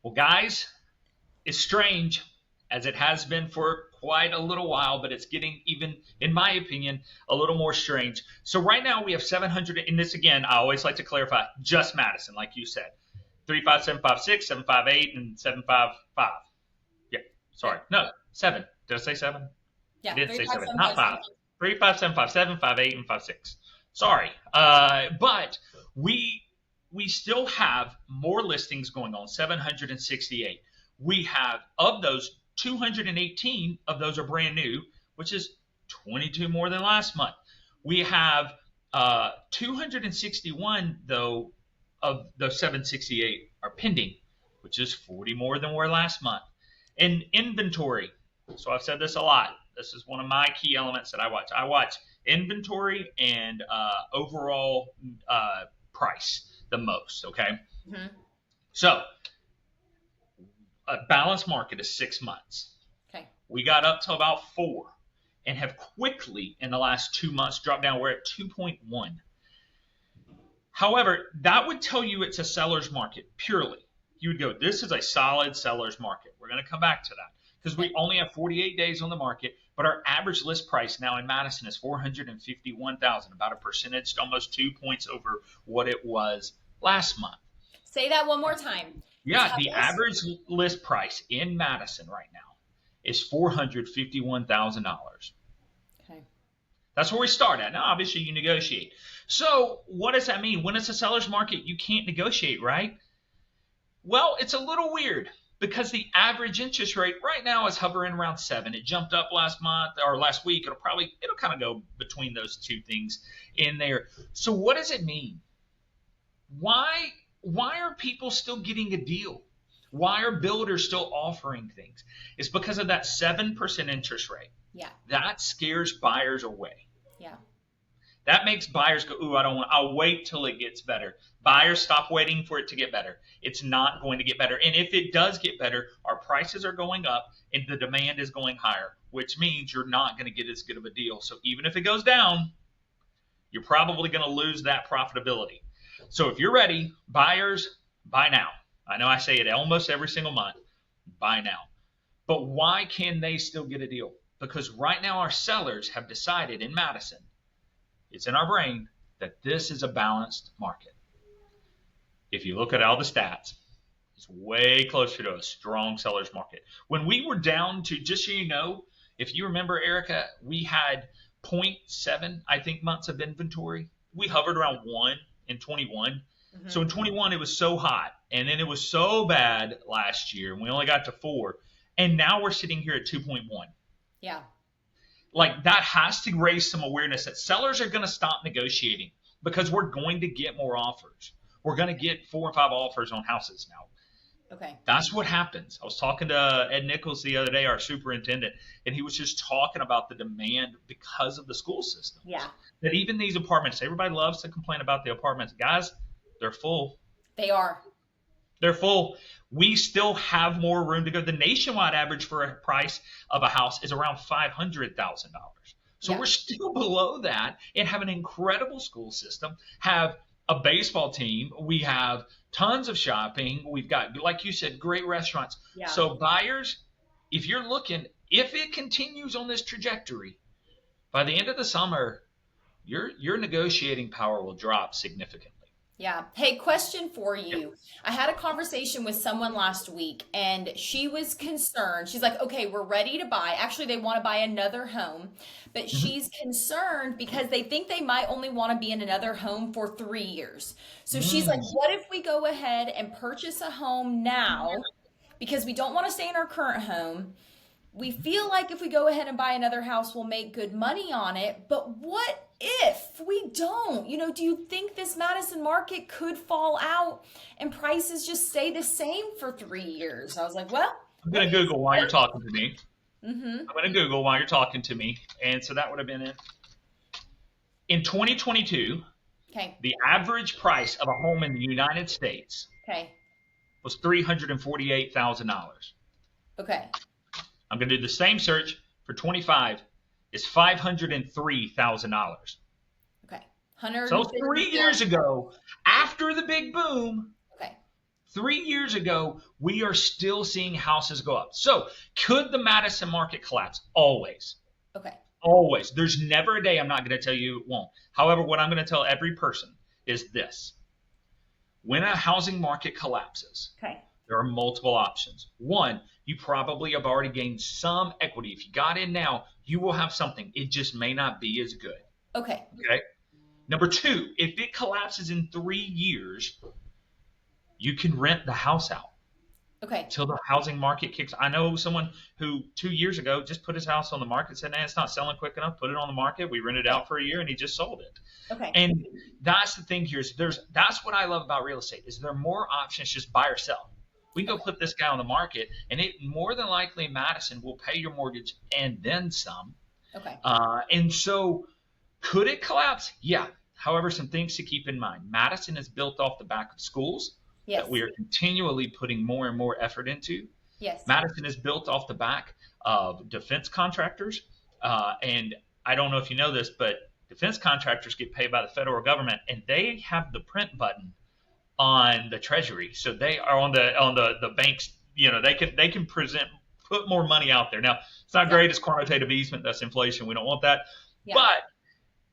Well, guys, it's strange as it has been for quite a little while, but it's getting even, in my opinion, a little more strange. So right now we have 700, and this again, I always like to clarify, just Madison, like you said, 35756, 758, and 755. Yeah, sorry, no, seven. Did I say seven? I Yeah, didn't three say five seven, seven not five five. seven. 35757, 758, and 56. Sorry, but we we still have more listings going on, 768. We have, of those, 218 of those are brand new, which is 22 more than last month. We have 261, though, of those 768 are pending, which is 40 more than were last month. In inventory, so I've said this a lot. This is one of my key elements that I watch. I watch inventory and overall price the most. Okay, Mm-hmm. so a balanced market is 6 months. Okay. We got up to about 4 and have quickly in the last 2 months dropped down. We're at 2.1. However, that would tell you it's a seller's market purely. You would go, this is a solid seller's market. We're going to come back to that because we Okay. only have 48 days on the market, but our average list price now in Madison is 451,000, about a percentage, almost 2 points over what it was last month. Say that one more time. Yeah, Tell the us. average list price in Madison right now is $451,000. Okay. That's where we start at. Now, obviously, you negotiate. So, what does that mean? When it's a seller's market, you can't negotiate, right? Well, it's a little weird because the average interest rate right now is hovering around 7. It jumped up last month or last week. It'll kind of go between those two things in there. So, what does it mean? Why are people still getting a deal? Why are builders still offering things? It's because of that 7% interest rate. Yeah. That scares buyers away. Yeah. That makes buyers go, ooh, I don't want, I'll wait till it gets better. Buyers stop waiting for it to get better. It's not going to get better. And if it does get better, our prices are going up and the demand is going higher, which means you're not going to get as good of a deal. So even if it goes down, you're probably going to lose that profitability. So if you're ready, buyers, buy now. I know I say it almost every single month, buy now. But why can they still get a deal? Because right now our sellers have decided in Madison, it's in our brain, that this is a balanced market. If you look at all the stats, it's way closer to a strong seller's market. When we were down to, just so you know, if you remember, Erica, we had zero point 0.7, I think, months of inventory. We hovered around 1 in 21. Mm-hmm. So in 21, it was so hot. And then it was so bad last year, and we only got to 4. And now we're sitting here at 2.1. Yeah. Like, that has to raise some awareness that sellers are going to stop negotiating because we're going to get more offers. We're going to get 4 and 5 offers on houses now. Okay. That's what happens. I was talking to Ed Nichols the other day, our superintendent, and he was just talking about the demand because of the school system. Yeah. That even these apartments, everybody loves to complain about the apartments. Guys, they're full. They are. They're full. We still have more room to go. The nationwide average for a price of a house is around $500,000. So Yeah. we're still below that and have an incredible school system, have a baseball team. We have tons of shopping. We've got, like you said, great restaurants. Yeah. So buyers, if you're looking, if it continues on this trajectory, by the end of the summer, your negotiating power will drop significantly. Yeah. Hey, question for Yep. you. I had a conversation with someone last week and she was concerned. She's like, okay, we're ready to buy. Actually, they want to buy another home, but Mhm. she's concerned because they think they might only want to be in another home for 3 years. So she's like, Mm. what if we go ahead and purchase a home now because we don't want to stay in our current home? We feel like if we go ahead and buy another house, we'll make good money on it. But what if we don't? Do you think this Madison market could fall out and prices just stay the same for 3 years? I was like, well, I'm what going do to you Google while you're think? talking to me. Mm-hmm. I'm going to Google while you're talking to me. And so that would have been it. In 2022, Okay. the average price of a home in the United States Okay. was $348,000. Okay. I'm going to do the same search for 25. It's $503,000. Okay. So 3 years 154. ago, after the big boom, Okay. 3 years ago, we are still seeing houses go up. So could the Madison market collapse? Always. Okay. Always. There's never a day I'm not going to tell you it won't. However, what I'm going to tell every person is this. When a housing market collapses, Okay. there are multiple options. One, you probably have already gained some equity. If you got in now, you will have something. It just may not be as good. Okay. Okay. Number two, if it collapses in 3 years, you can rent the house out Okay. till the housing market kicks. I know someone who 2 years ago just put his house on the market, said, "Nah, it's not selling quick enough." Put it on the market. We rented it out for a year, and he just sold it. Okay. And that's the thing here is that's what I love about real estate is there are more options, just buy or sell. We can go put this guy on the market, and it more than likely Madison will pay your mortgage and then some. Okay. And so could it collapse? Yeah. However, some things to keep in mind. Madison is built off the back of schools Yes. that we are continually putting more and more effort into. Yes. Madison is built off the back of defense contractors. And I don't know if you know this, but defense contractors get paid by the federal government, and they have the print button on the Treasury. So they are on the banks. They can put more money out there. Now, it's not great as quantitative easement. That's inflation. We don't want that. Yeah. But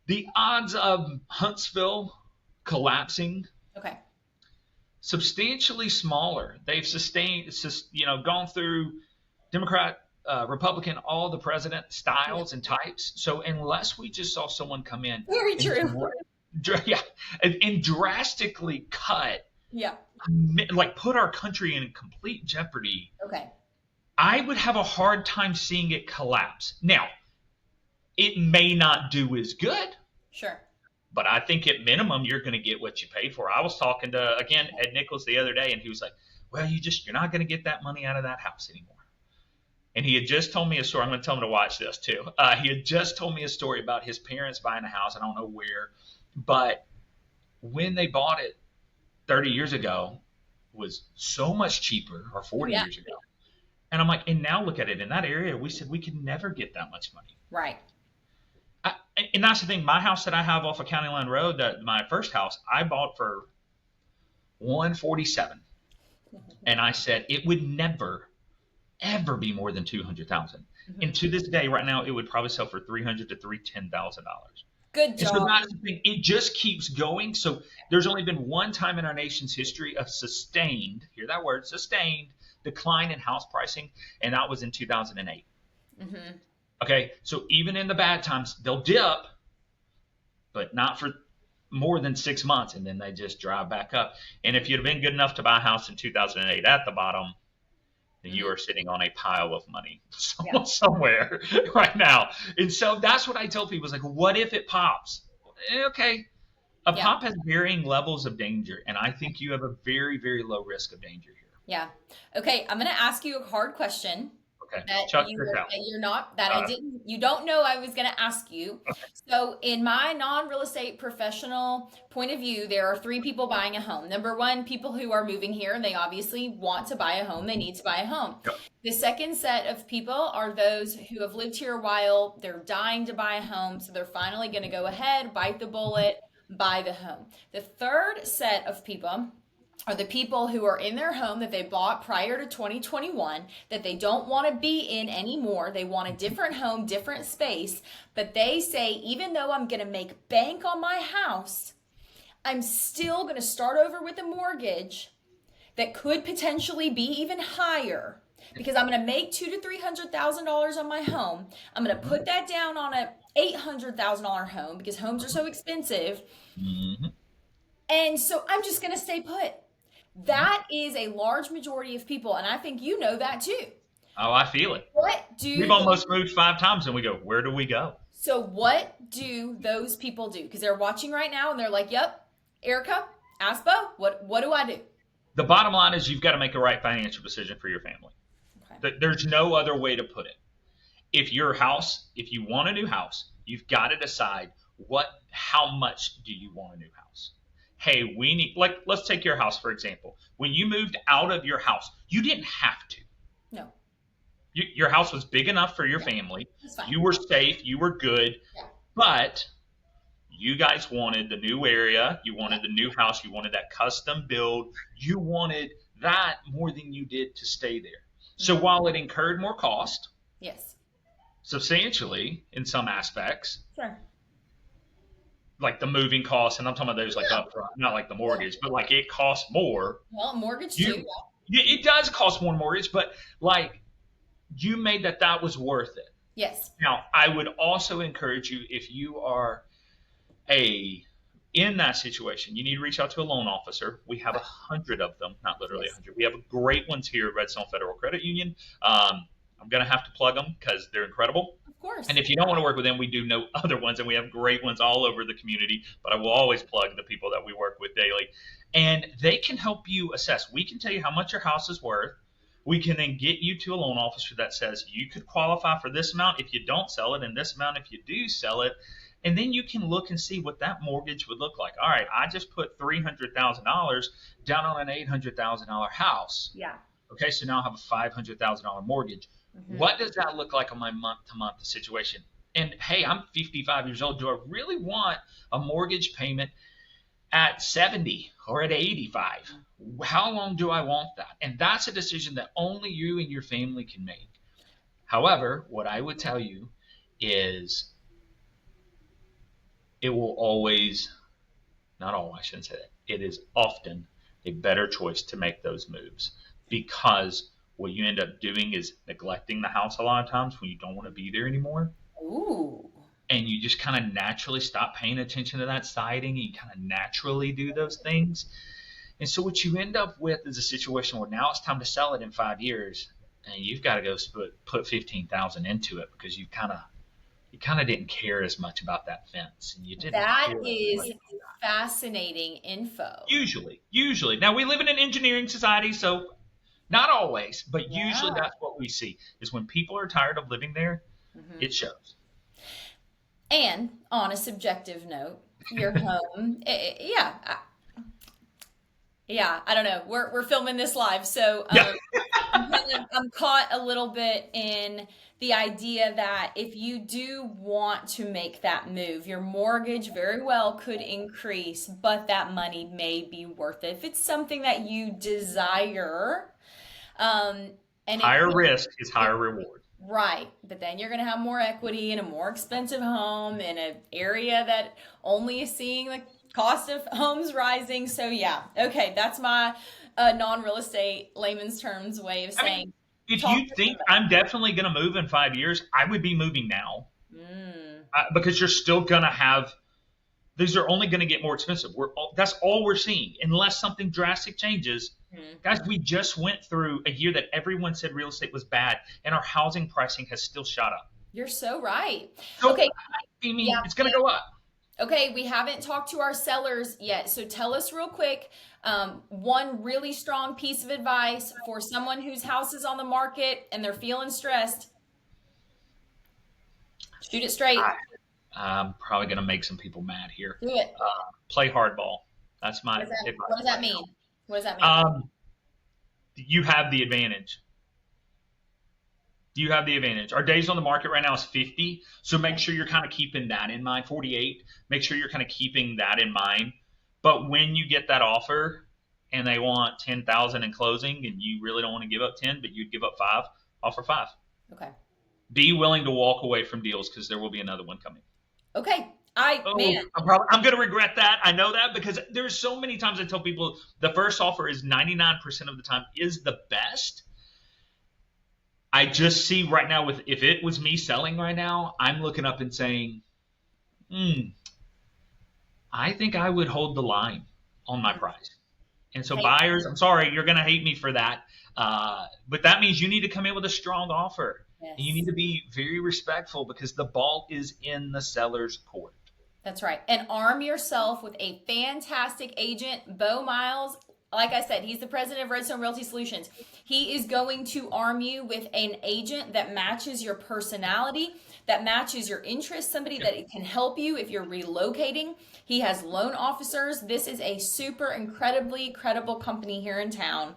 the odds of Huntsville collapsing Okay. substantially smaller. They've gone through Democrat, Republican, all the president styles and types. So unless we just saw someone come in Very true. and drastically cut, Yeah. like put our country in complete jeopardy, Okay. I would have a hard time seeing it collapse. Now, it may not do as good, Sure. but I think at minimum you're going to get what you paid for. I was talking to again Ed Nichols the other day, and he was like, "Well, you're not going to get that money out of that house anymore." And he had just told me a story. I'm going to tell him to watch this too. He had just told me a story about his parents buying a house. I don't know where, but when they bought it 30 years ago, was so much cheaper, or 40 Yeah. years ago. And I'm like, and now look at it in that area. We said we could never get that much money. Right. And that's the thing. My house that I have off of County Line Road, my first house, I bought for $147, and I said it would never, ever be more than $200,000. And to this day, right now, it would probably sell for $300,000 to $310,000. Good And job. so that's the thing. It just keeps going. So there's only been one time in our nation's history of sustained, hear that word, sustained decline in house pricing, and that was in 2008. Mm-hmm. Okay, so even in the bad times, they'll dip, but not for more than 6 months, and then they just drive back up. And if you'd have been good enough to buy a house in 2008 at the bottom, then you are sitting on a pile of money somewhere right now. And so that's what I tell people is like, what if it pops? Okay, a pop has varying levels of danger, and I think you have a very, very low risk of danger here. Yeah. Okay, I'm going to ask you a hard question. Okay. That you don't know I was going to ask you. Okay. So in my non-real estate professional point of view, there are 3 people buying a home. Number 1, people who are moving here and they obviously want to buy a home. They need to buy a home. Yep. The second set of people are those who have lived here a while. They're dying to buy a home. So they're finally going to go ahead, bite the bullet, buy the home. The third set of people are the people who are in their home that they bought prior to 2021 that they don't want to be in anymore. They want a different home, different space, but they say, even though I'm going to make bank on my house, I'm still going to start over with a mortgage that could potentially be even higher because I'm going to make $200,000 to $300,000 on my home. I'm going to put that down on a $800,000 home because homes are so expensive. Mm-hmm. And so I'm just going to stay put. That is a large majority of people, and I think you know that too. Oh, I feel it. We've almost moved 5 times, and we go, where do we go? So what do those people do? Because they're watching right now, and they're like, yep, Erica, ask Beau, what do I do? The bottom line is you've got to make a right financial decision for your family. Okay. There's no other way to put it. If you want a new house, you've got to decide how much do you want a new house? Hey, let's take your house, for example. When you moved out of your house, you didn't have to. No. Your house was big enough for your family. That's fine. You were safe. You were good. Yeah. But you guys wanted the new area. You wanted the new house. You wanted that custom build. You wanted that more than you did to stay there. So while it incurred more cost, Yes. substantially in some aspects, Sure. like the moving costs, and I'm talking about those like Yeah. upfront, not like the Yeah. mortgage, but like it costs more. Well, mortgage too. You, it does cost more mortgage, but like you made that was worth it. Yes. Now, I would also encourage you if you are a in that situation, you need to reach out to a loan officer. We have Right. 100 of them, not literally Yes. 100. We have great ones here at Redstone Federal Credit Union. I'm going to have to plug them because they're incredible. Of course. And if you don't want to work with them, we do know other ones, and we have great ones all over the community. But I will always plug the people that we work with daily. And they can help you assess. We can tell you how much your house is worth. We can then get you to a loan officer that says you could qualify for this amount if you don't sell it, and this amount if you do sell it. And then you can look and see what that mortgage would look like. All right, I just put $300,000 down on an $800,000 house. Yeah. Okay, so now I have a $500,000 mortgage. What does that look like on my month-to-month situation? And hey, I'm 55 years old. Do I really want a mortgage payment at 70 or at 85? How long do I want that? And that's a decision that only you and your family can make. However, what I would tell you is it will always, not always, I shouldn't say that, it is often a better choice to make those moves, because what you end up doing is neglecting the house a lot of times when you don't want to be there anymore. Ooh. And you just kind of naturally stop paying attention to that siding, and you kind of naturally do those things. And so what you end up with is a situation where now it's time to sell it in 5 years, and you've got to go put 15,000 into it because you kind of didn't care as much about that fence, and you didn't. That is fascinating info. Usually. Now we live in an engineering society, so not always, but usually Yeah. that's what we see is when people are tired of living there, it shows. And on a subjective note, your home, yeah, I don't know. We're filming this live, so Yeah. I'm caught a little bit in the idea that if you do want to make that move, your mortgage very well could increase, but that money may be worth it if it's something that you desire. And Higher risk is higher reward. right, but then you're going to have more equity in a more expensive home in an area that only is seeing the cost of homes rising. So yeah, okay, that's my non-real estate layman's terms way of I mean, saying. if Talk you to think somebody. I'm definitely going to move in 5 years, I would be moving now, Mm, because you're still going to have. These are only going to get more expensive. That's all we're seeing, unless something drastic changes. mm. Guys, we just went through a year that everyone said real estate was bad, and our housing pricing has still shot up. You're so right. So, Okay, I mean, yeah. it's going to go up. Okay, we haven't talked to our sellers yet. So tell us real quick, one really strong piece of advice for someone whose house is on the market and they're feeling stressed. Shoot it straight. I'm probably going to make some people mad here. Do it. Play hardball. That's my advice. What does that mean? What does that mean? You have the advantage. You have the advantage. Our days on the market right now is 50, so make sure you're kind of keeping that in mind. 48. Make sure you're kind of keeping that in mind. But when you get that offer and they want 10,000 in closing, and you really don't want to give up 10, but you'd give up 5, offer 5. Okay. Be willing to walk away from deals because there will be another one coming. Okay. Man, I'm going to regret that. I know that because there's so many times I tell people the first offer is 99% of the time is the best. I just see right now if it was me selling right now, I'm looking up and saying, I think I would hold the line on my price. And so Hey. buyers, I'm sorry, you're going to hate me for that. But that means you need to come in with a strong offer. yes. And you need to be very respectful because the ball is in the seller's court. That's right. And arm yourself with a fantastic agent, Beau Miles. Like I said, he's the president of Redstone Realty Solutions. He is going to arm you with an agent that matches your personality, that matches your interests, somebody that can help you if you're relocating. He has loan officers. This is a super incredibly credible company here in town,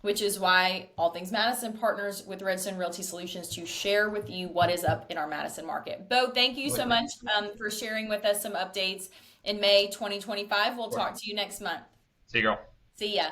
which is why All Things Madison partners with Redstone Realty Solutions to share with you what is up in our Madison market. Beau, thank you so much for sharing with us some updates in May 2025. We'll talk to you next month. See you, girl. See ya.